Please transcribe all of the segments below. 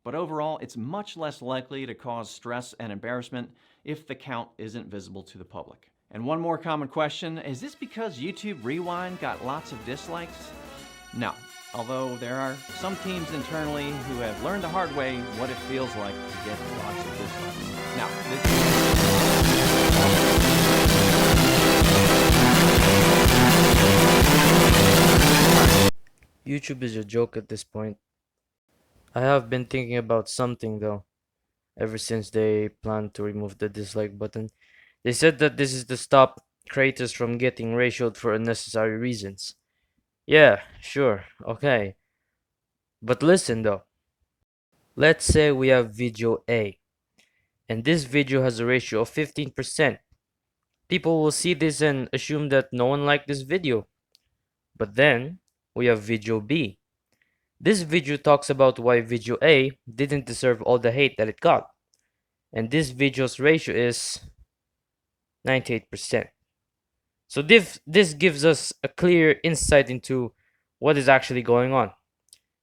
But overall, it's much less likely to cause stress and embarrassment if the count isn't visible to the public. And one more common question, is this because YouTube Rewind got lots of dislikes? No, although there are some teams internally who have learned the hard way what it feels like to get lots of dislikes. Now, YouTube is a joke at this point. I have been thinking about something though, ever since they planned to remove the dislike button. They said that this is to stop creators from getting ratioed for unnecessary reasons. Yeah, sure, okay. But listen though. Let's say we have video A, and this video has a ratio of 15%. People will see this and assume that no one liked this video. But then, we have video B. This video talks about why video A didn't deserve all the hate that it got. And this video's ratio is 98%. So this gives us a clear insight into what is actually going on.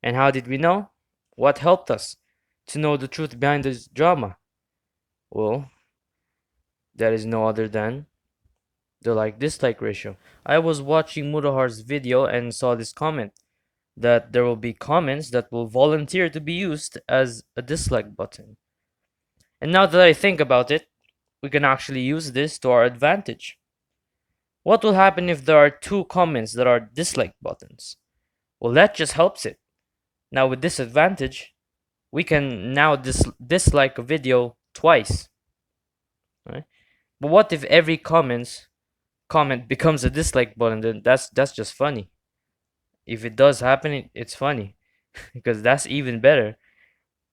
And how did we know? What helped us to know the truth behind this drama? Well, that is no other than the like-dislike ratio. I was watching Mudahar's video and saw this comment that there will be comments that will volunteer to be used as a dislike button. And now that I think about it, we can actually use this to our advantage. What will happen if there are two comments that are dislike buttons? Well, that just helps it. Now with this advantage, we can now dislike a video twice. Right? But what if every comment becomes a dislike button? Then that's just funny. If it does happen, it's funny because that's even better.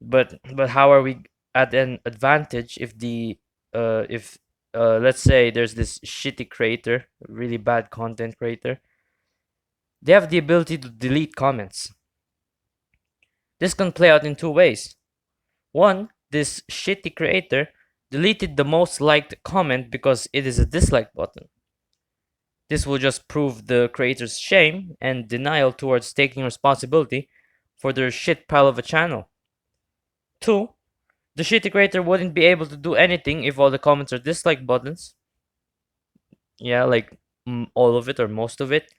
But how are we at an advantage if let's say there's this shitty creator, really bad content creator, they have the ability to delete comments. This can play out in two ways. One, this shitty creator deleted the most liked comment because it is a dislike button. This will just prove the creator's shame and denial towards taking responsibility for their shit pile of a channel. Two, the shitty creator wouldn't be able to do anything if all the comments are dislike buttons. Yeah, like all of it or most of it.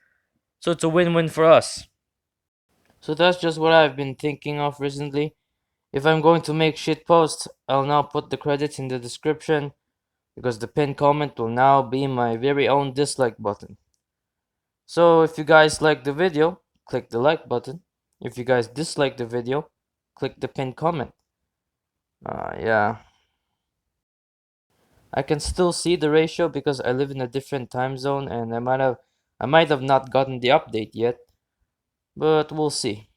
So it's a win-win for us. So that's just what I've been thinking of recently. If I'm going to make shit posts, I'll now put the credits in the description because the pinned comment will now be my very own dislike button. So if you guys like the video, click the like button. If you guys dislike the video, click the pinned comment. Yeah. I can still see the ratio because I live in a different time zone and I might have not gotten the update yet, but we'll see.